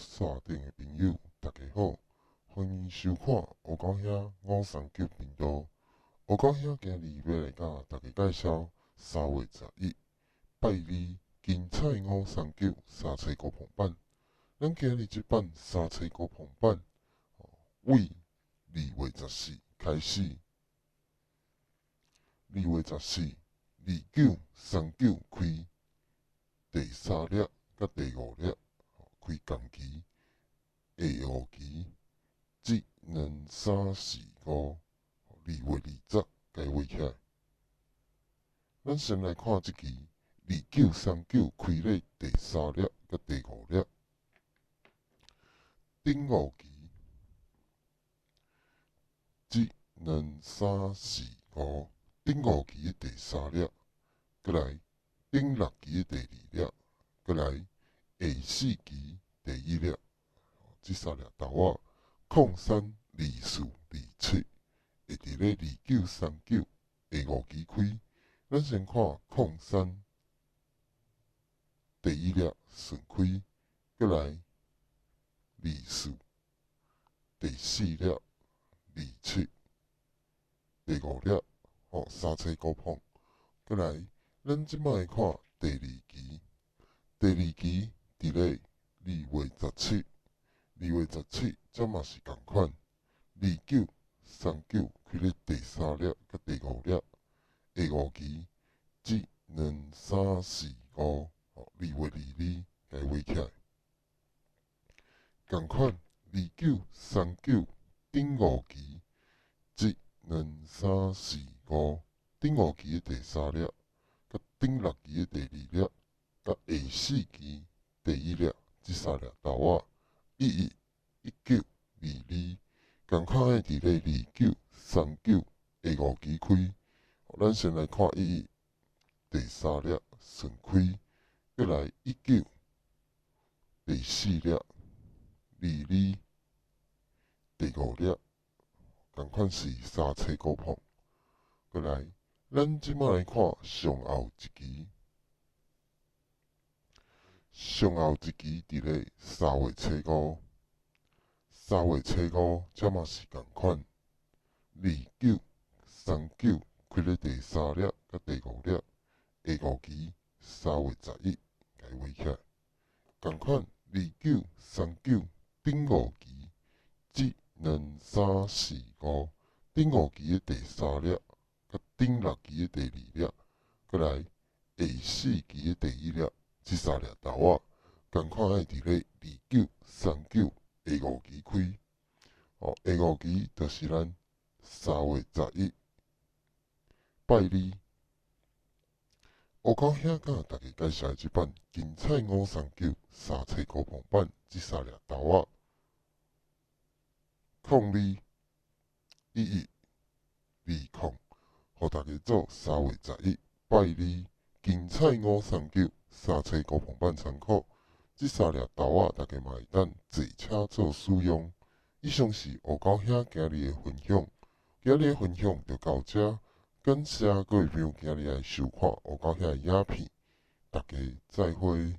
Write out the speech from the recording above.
线顶的朋友，大家好，欢迎收看黑狗兄539频道。黑狗兄今日要来甲大家介紹3月11拜二精彩539三七高朋版。咱今日这版三七高朋版，为2月14开始。2月14，2939開第3粒甲第5粒，開工期。下午期1、2、3、4、5，2月20該畫起來。咱先來看這期2939開咧第3粒甲第5粒。頂午期1、2、3、4、5，頂午期的第3粒，過來頂6期的第2粒，過來下4期第1粒。這3粒豆仔03、24、27，會佇咧2939下午期開。咱先看03第1粒順開，過來24第4粒27第5粒三七高碰。過來咱即擺看第2期，第2期佇咧2月17。2月17，這嘛是同款。2939開咧第3粒甲第5粒，下午期1、2、3、4、5，2月22該畫起來。同款2939頂午期1、2、3、4、5，頂午期的第3粒，甲頂6期的第2粒，甲下4期第1粒，這3粒豆仔。11、19、22，同款的佇咧2939下午期開。咱先來看11第3粒順開，過來19第4粒22第5粒，同款是三七高碰。過來咱即擺來看上後一期，上後一期佇咧3月15。3月15，這嘛是同款。2939開咧第3粒甲第5粒，下午期3月11該畫起來。同款2939頂午期1、2、3、4、5，頂午期的第3粒，甲頂6期的第2粒，過來下4期的第1粒，這3粒豆仔，同款愛佇咧2939下午期開。下午期就是咱3月11拜二。黑狗兄甲大家介紹的這版精彩539三七高朋版，這3粒豆仔02、11、20，予大家做3月11拜二精彩539三七高朋版參考。這3粒豆仔大家嘛會當坐車做使用。以上是黑狗兄今日的分享，今日的分享就到這，感謝各位朋友今日來收看黑狗兄的影片，大家再會。